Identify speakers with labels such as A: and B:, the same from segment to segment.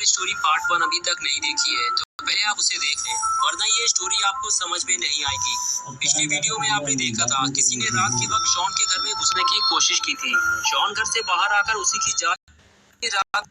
A: Story part 1 अभी तक नहीं देखी है तो पहले आप उसे देख लें, वरना ये स्टोरी आपको समझ में नहीं आएगी। पिछली वीडियो में आपने देखा था किसी ने रात के वक्त शॉन के घर में घुसने की कोशिश की थी। शॉन घर से बाहर आकर उसी की जांच रात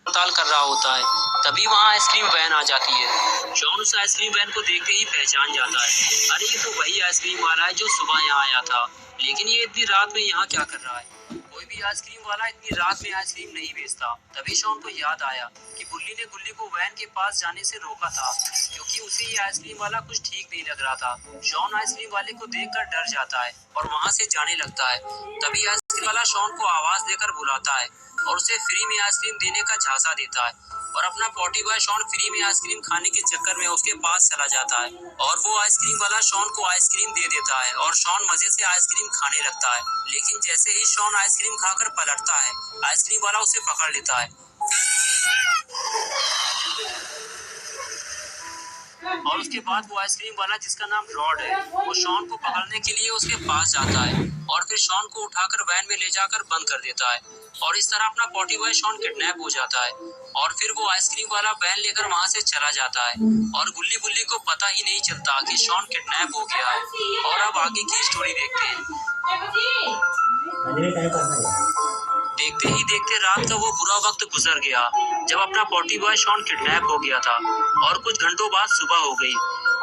A: पड़ताल कर रहा होता है, तभी वहाँ आइसक्रीम वैन आ जाती है। शॉन उस आइसक्रीम वैन को देखते ही पहचान जाता है, अरे ये तो वही आइसक्रीम वाला है जो सुबह यहाँ आया था, लेकिन ये इतनी रात में यहाँ क्या कर रहा है। कोई भी आइसक्रीम वाला इतनी रात में आइसक्रीम नहीं बेचता। तभी शॉन को याद आया कि बुल्ली ने गुल्ली को वैन के पास जाने से रोका था, क्योंकि उसे ये आइसक्रीम वाला कुछ ठीक नहीं लग रहा था। शॉन आइसक्रीम वाले को देखकर डर जाता है और वहाँ से जाने लगता है। तभी आइसक्रीम वाला शॉन को आवाज देकर बुलाता है और उसे फ्री में आइसक्रीम देने का झांसा देता है, और अपना पॉटी बॉय शॉन फ्री में आइसक्रीम खाने के चक्कर में उसके पास चला जाता है और वो आइसक्रीम वाला शॉन को आइसक्रीम दे देता है और शॉन मजे से आइसक्रीम खाने लगता है। लेकिन जैसे ही शॉन आइसक्रीम खाकर पलटता है, आइसक्रीम वाला उसे पकड़ लेता है और उसके बाद वो आइसक्रीम वाला जिसका नाम रॉड है, वो शॉन को पकड़ने के लिए उसके पास जाता है और फिर शॉन को उठाकर वैन में ले जाकर बंद कर देता है, और इस तरह अपना पॉटी बॉय शॉन किडनैप हो जाता है। और फिर वो आइसक्रीम वाला वैन लेकर वहाँ से चला जाता है और गुल्ली बुल्ली को पता ही नहीं चलता कि शॉन किडनैप हो गया है। और अब आगे की स्टोरी देखते हैं। देखते ही देखते रात का वो बुरा वक्त गुजर गया जब अपना पॉटी बॉय शॉन किडनैप हो गया था, और कुछ घंटों बाद सुबह हो गई।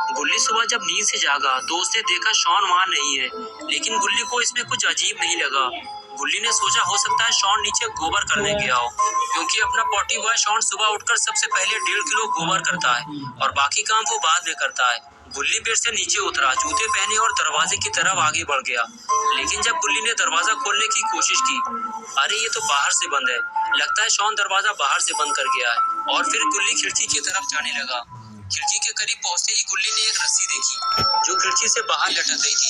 A: गुल्ली सुबह जब नींद से जागा तो उसने देखा शॉन वहाँ नहीं है, लेकिन गुल्ली को इसमें कुछ अजीब नहीं लगा। गुल्ली ने सोचा हो सकता है शॉन नीचे गोबर करने गया हो, क्योंकि अपना पॉटी बॉय शॉन सुबह उठकर सबसे पहले 1.5 किलो गोबर करता है और बाकी काम वो बाद में करता है। गुल्ली बेड से नीचे उतरा, जूते पहने और दरवाजे की तरफ आगे बढ़ गया। लेकिन जब गुल्ली ने दरवाजा खोलने की कोशिश की, अरे ये तो बाहर से बंद है। लगता है शॉन दरवाजा बाहर से बंद कर गया है। और फिर गुल्ली खिड़की की तरफ जाने लगा। खिड़की के करीब पहुंचते ही गुल्ली ने एक रस्सी देखी जो खिड़की से बाहर लटक रही थी।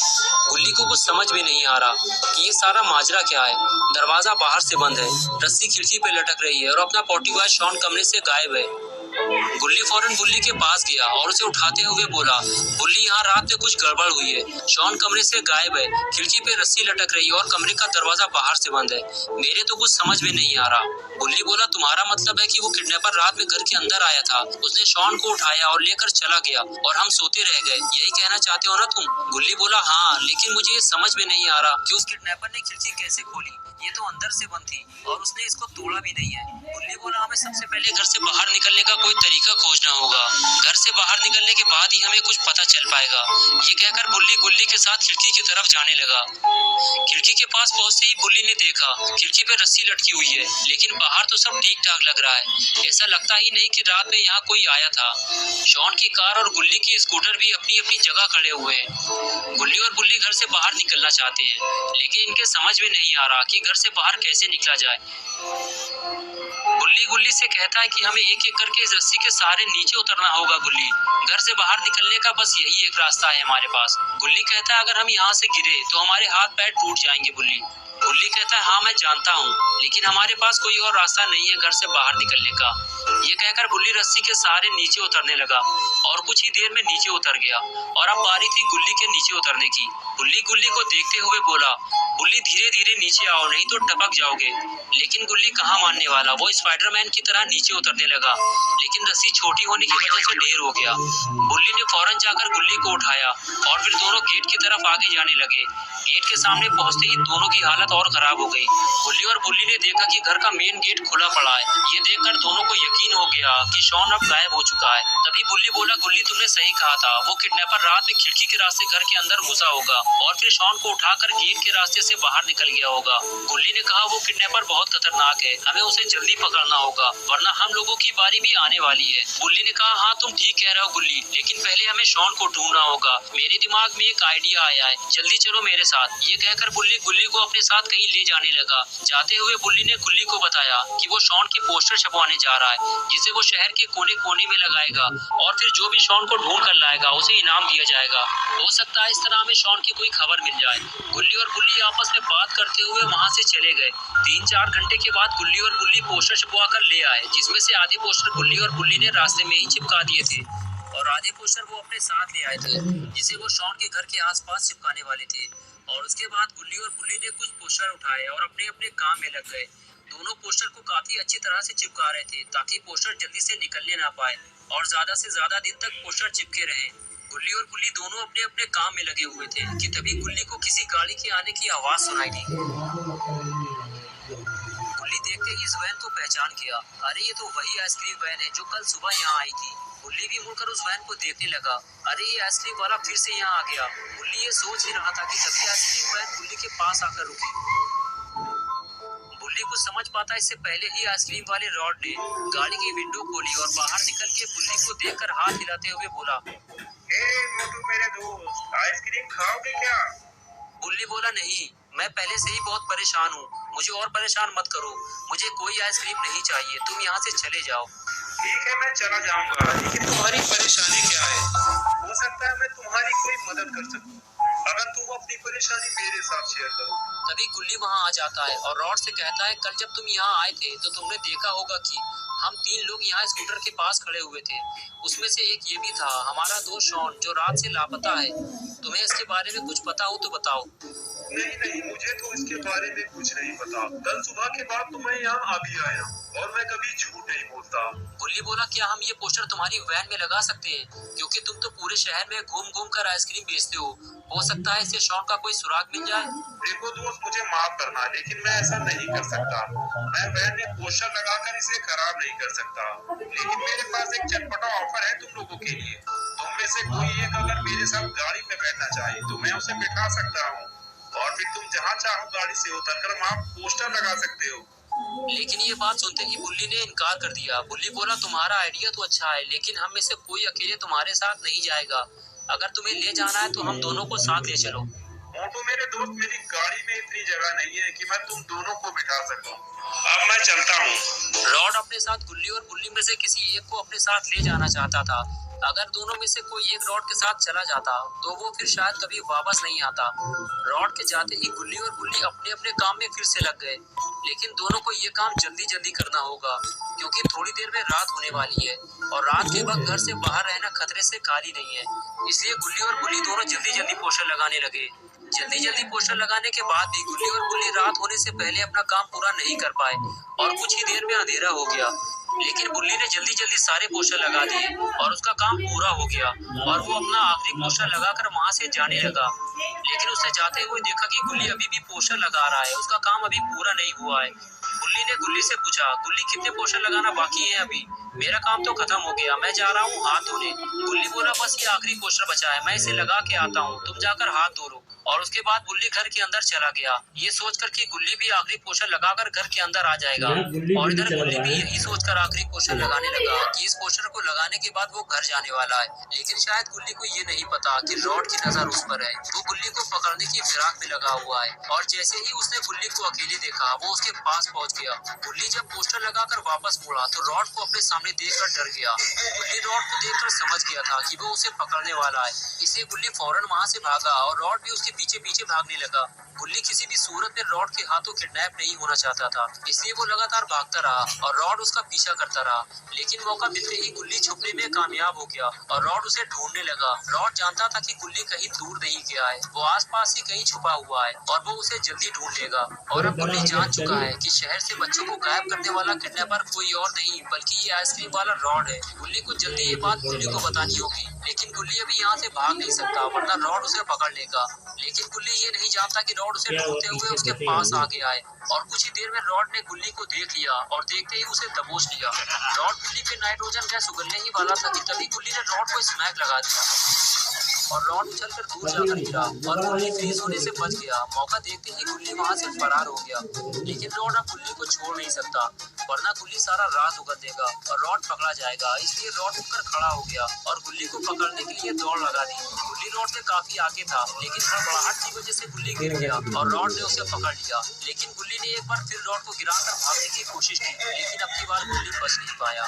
A: गुल्ली को कुछ समझ में नहीं आ रहा कि ये सारा माजरा क्या है। दरवाजा बाहर से बंद है, रस्सी खिड़की पे लटक रही है और अपना पॉटी बॉय शॉन कमरे से गायब है। गुल्ली फौरन बुल्ली के पास गया और उसे उठाते हुए बोला, बुल्ली यहाँ रात में कुछ गड़बड़ हुई है। शॉन कमरे से गायब है, खिड़की पे रस्सी लटक रही है और कमरे का दरवाजा बाहर से बंद है। मेरे तो कुछ समझ में नहीं आ रहा। बुल्ली बोला, तुम्हारा मतलब है कि वो किडनैपर रात में घर के अंदर आया था, उसने शॉन को उठाया और लेकर चला गया और हम सोते रह गए, यही कहना चाहते हो ना तुम? गुल्ली बोला, हाँ, लेकिन मुझे ये समझ में नहीं आ रहा कि उस किडनैपर ने खिड़की कैसे खोली। ये तो अंदर से बंद थी और उसने इसको तोड़ा भी नहीं है। गुल्ली बोला, हमें सबसे पहले घर से बाहर निकलने का कोई तरीका खोजना होगा। घर से बाहर निकलने के बाद ही हमें कुछ पता चल पाएगा। ये कहकर बुल्ली गुल्ली के साथ खिड़की की तरफ जाने लगा। खिड़की के पास पहुंचते ही बुल्ली ने देखा खिड़की पे रस्सी लटकी हुई है, लेकिन बाहर तो सब ठीक ठाक लग रहा है। ऐसा लगता ही नहीं कि रात में यहाँ कोई आया था। शॉन की कार और गुल्ली की स्कूटर भी अपनी अपनी जगह खड़े हुए हैं। गुल्ली और बुल्ली घर से बाहर निकलना चाहते हैं, लेकिन इनके समझ में नहीं आ रहा कि घर से बाहर कैसे निकला जाए। बुल्ली गुल्ली से कहता है कि हमें एक एक करके इस रस्सी के सहारे नीचे उतरना होगा। गुल्ली, घर से बाहर निकलने का बस यही एक रास्ता है हमारे पास। गुल्ली कहता है, अगर हम यहाँ से गिरे तो हमारे हाथ पैर टूट जाएंगे। बुल्ली कहता है, हाँ मैं जानता हूँ, लेकिन हमारे पास कोई और रास्ता नहीं है घर से बाहर निकलने का। ये कहकर बुल्ली रस्सी के सहारे नीचे उतरने लगा और कुछ ही देर में नीचे उतर गया, और अब बारी थी गुल्ली के नीचे उतरने की। बुल्ली गुल्ली को देखते हुए बोला, बुल्ली धीरे धीरे नीचे आओ, नहीं तो टपक जाओगे। लेकिन गुल्ली कहाँ मानने वाला, वो स्पाइडरमैन की तरह नीचे उतरने लगा, लेकिन रस्सी छोटी होने की वजह से ढेर हो गया। बुल्ली ने फौरन जाकर गुल्ली को उठाया और फिर दोनों गेट की तरफ आगे जाने लगे। गेट के सामने पहुंचते ही दोनों की हालत और खराब हो गई। गुल्ली और बुल्ली ने देखा कि घर का मेन गेट खुला पड़ा है। ये देखकर दोनों को यकीन हो गया कि शॉन अब गायब हो चुका है। तभी बुल्ली बोला, गुल्ली तुमने सही कहा था, वो किडनैपर रात में खिड़की के रास्ते घर के अंदर घुसा होगा और फिर शॉन को उठाकर गेट के रास्ते से बाहर निकल गया होगा। गुल्ली ने कहा, वो किडनैपर बहुत खतरनाक है, हमें उसे जल्दी पकड़ना होगा, वरना हम लोगों की बारी भी आने वाली है। बुल्ली ने कहा, हाँ तुम ठीक कह रहे हो गुल्ली, लेकिन पहले हमें शॉन को ढूंढना होगा। मेरे दिमाग में एक आइडिया आया है, जल्दी चलो मेरे साथ। ये कहकर बुल्ली गुल्ली को अपने साथ कहीं ले जाने लगा। जाते हुए बुल्ली ने गुल्ली को बताया कि वो शॉन के पोस्टर छपवाने जा रहा है, जिसे वो शहर के कोने कोने में लगाएगा, और फिर जो भी शॉन को ढूंढ कर लाएगा उसे इनाम दिया जाएगा। हो सकता है इस तरह हमें शॉन की कोई खबर मिल जाए। गुल्ली और बुल्ली आपस में बात करते हुए वहाँ से चले गए। 3-4 घंटे के बाद गुल्ली और बुल्ली पोस्टर छपवा कर ले आए, जिसमें से आधे पोस्टर गुल्ली और बुल्ली ने रास्ते में ही चिपका दिए थे और आधे पोस्टर वो अपने साथ ले आए थे, जिसे वो शॉन के घर के आसपास चिपकाने वाले थे। और उसके बाद गुल्ली और बुल्ली ने कुछ पोस्टर उठाए और अपने अपने काम में लग गए। दोनों पोस्टर को काफी अच्छी तरह से चिपका रहे थे ताकि पोस्टर जल्दी से निकलने ना पाए और ज्यादा से ज्यादा दिन तक पोस्टर चिपके रहे। गुल्ली और गुल्ली दोनों अपने अपने काम में लगे हुए थे कि तभी गुल्ली को किसी गाड़ी के आने की आवाज सुनाई दी। गुल्ली देखते ही इस वैन को पहचान किया। अरे ये तो वही आइसक्रीम वैन है जो कल सुबह यहाँ आई थी। गुल्ली भी मुड़कर उस वैन को देखने लगा। अरे ये आइसक्रीम वाला फिर से यहाँ आ गया। गुल्ली ये सोच ही रहा था कि तभी आइसक्रीम वैन गुल्ली के पास आकर रुकी। गुल्ली कुछ समझ पाता इससे पहले ही आइसक्रीम वाले रॉड ने गाड़ी की विंडो खोली और बाहर निकल के गुल्ली को देखकर हाथ हिलाते हुए बोला,
B: मोटू मेरे दोस्त, आइसक्रीम खाओगे क्या?
A: गुल्ली बोला, नहीं, मैं पहले से ही बहुत परेशान हूँ, मुझे और परेशान मत करो, मुझे कोई आइसक्रीम नहीं चाहिए, तुम यहाँ से चले जाओ।
B: ठीक है, मैं चला जाऊंगा, लेकिन तुम्हारी परेशानी क्या है? हो सकता है मैं तुम्हारी कोई मदद कर सकूं, अगर तुम अपनी परेशानी मेरे साथ शेयर करो।
A: तभी गुल्ली वहाँ आ जाता है और रॉड से कहता है, कल जब तुम यहाँ आए थे तो तुमने देखा होगा कि हम 3 लोग यहाँ स्कूटर के पास खड़े हुए थे। उसमें से एक ये भी था, हमारा दोस्त शॉन, जो रात से लापता है। तुम्हें इसके बारे में कुछ पता हो तो बताओ।
B: नहीं, मुझे तो इसके बारे में कुछ नहीं पता। कल सुबह के बाद तो मैं यहाँ अभी आया और मैं कभी झूठ नहीं बोलता।
A: गुल्ली बोला, क्या हम ये पोस्टर तुम्हारी वैन में लगा सकते हैं? क्योंकि तुम तो पूरे शहर में घूम घूम कर आइसक्रीम बेचते हो सकता है इससे शॉन का कोई सुराग मिल जाए।
B: देखो दोस्त, मुझे माफ करना, लेकिन मैं ऐसा नहीं कर सकता। मैं वैन में पोस्टर लगाकर इसे खराब नहीं कर सकता, लेकिन मेरे पास एक चटपटा ऑफर है तुम लोगों के लिए। तुम में से कोई एक अगर मेरे साथ गाड़ी में बैठना चाहे तो मैं उसे बिठा सकता हूँ और फिर तुम जहाँ चाहो गाड़ी से उतरकर वहाँ पोस्टर लगा सकते हो।
A: लेकिन ये बात सुनते ही गुल्ली ने इनकार कर दिया। गुल्ली बोला, तुम्हारा आइडिया तो अच्छा है, लेकिन हम में से कोई अकेले तुम्हारे साथ नहीं जाएगा। अगर तुम्हें ले जाना है तो हम दोनों को साथ ले चलो।
B: मोटू मेरे दोस्त, मेरी गाड़ी में इतनी जगह नहीं है कि मैं तुम दोनों को बिठा सकूं। अब मैं चलता हूँ।
A: रॉड अपने साथ गुल्ली और गुल्ली में से किसी एक को अपने साथ ले जाना चाहता था। अगर दोनों में से कोई एक रॉड के साथ चला जाता तो वो फिर शायद कभी वापस नहीं आता। रॉड के जाते ही गुल्ली और गुल्ली अपने अपने काम में फिर से लग गए, लेकिन दोनों को ये काम जल्दी जल्दी करना होगा क्योंकि थोड़ी देर में रात होने वाली है और रात के वक्त घर से बाहर रहना खतरे से खाली नहीं है। इसलिए गुल्ली और गुल्ली दोनों जल्दी जल्दी पोस्टर लगाने लगे। जल्दी जल्दी पोस्टर लगाने के बाद भी गुल्ली और गुल्ली रात होने से पहले अपना काम पूरा नहीं कर पाए और कुछ ही देर में अंधेरा हो गया। लेकिन गुल्ली ने जल्दी जल्दी सारे पोस्टर लगा दिए और उसका काम पूरा हो गया और वो अपना आखिरी पोस्टर लगाकर वहां से जाने लगा। लेकिन उसने जाते हुए देखा कि गुल्ली अभी भी पोस्टर लगा रहा है, उसका काम अभी पूरा नहीं हुआ है। गुल्ली ने गुल्ली से पूछा, गुल्ली कितने पोस्टर लगाना बाकी है अभी? मेरा काम तो खत्म हो गया, मैं जा रहा हूँ हाथ धोने। गुल्ली बोला, बस ये आखिरी पोस्टर बचा है, मैं इसे लगा के आता हूँ, तुम जाकर हाथ धो लो। और उसके बाद गुल्ली घर के अंदर चला गया, ये सोचकर कि गुल्ली भी आखिरी पोस्टर लगाकर घर के अंदर आ जाएगा। और इधर गुल्ली भी यही सोचकर आखिरी पोस्टर लगाने लगा कि इस पोस्टर को लगाने के बाद वो घर जाने वाला है। लेकिन शायद गुल्ली को ये नहीं पता कि रॉड की नजर उस पर है। वो गुल्ली को पकड़ने की फिराक में लगा हुआ है और जैसे ही उसने गुल्ली को अकेले देखा वो उसके पास पहुंच गया। गुल्ली जब पोस्टर लगाकर वापस मुड़ा तो रॉड को अपने सामने देखकर डर गया। गुल्ली रॉड को देखकर समझ गया था कि वो उसे पकड़ने वाला है, इसलिए गुल्ली फौरन वहां से भागा और रॉड भी उसके पीछे पीछे भागने लगा। गुल्ली किसी भी सूरत में रॉड के हाथों किडनैप नहीं होना चाहता था, इसलिए वो लगातार भागता रहा और रॉड उसका पीछा करता रहा। लेकिन मौका मिलते ही गुल्ली छुपने में कामयाब हो गया और रॉड उसे ढूंढने लगा। रॉड जानता था कि गुल्ली कहीं दूर नहीं गया है, वो आसपास ही कहीं छुपा हुआ है और वो उसे जल्दी ढूंढ लेगा। और अब गुल्ली जान चुका है कि शहर से बच्चों को गायब करने वाला किडनैपर कोई और नहीं बल्कि ये आइसक्रीम वाला रॉड है। गुल्ली को जल्दी ये बात गुल्ली को बतानी होगी, लेकिन गुल्ली अभी यहाँ से भाग नहीं सकता वरना रॉड उसे पकड़ लेगा। लेकिन गुल्ली ये नहीं जानता कि रॉड उसे ढूंढते हुए उसके पास आ गया है और कुछ ही देर में रॉड ने गुल्ली को देख लिया और देखते ही उसे दबोच लिया। रॉड गुल्ली पे नाइट्रोजन गैस उगलने ही वाला था कि तभी गुल्ली ने रॉड को स्मैक लगा दिया और रॉड उछलकर दूर जाकर गिरा और गुल्ली फ्रीज होने से बच गया। मौका देखते ही गुल्ली वहां से फरार हो गया, लेकिन रॉड अब गुल्ली को छोड़ नहीं सकता वरना गुल्ली सारा राज उगल देगा और रॉड पकड़ा जाएगा। इसलिए रॉड उठकर खड़ा हो गया और गुल्ली को पकड़ने के लिए दौड़ लगा दी। गुल्ली रॉड से काफी आगे था, लेकिन हड़बड़ाहट की वजह से गुल्ली गिर गया और रॉड ने उसे पकड़ लिया। लेकिन गुल्ली ने एक बार फिर रॉड को गिराकर भागने की कोशिश की, लेकिन अब की बार गुल्ली बच नहीं पाया।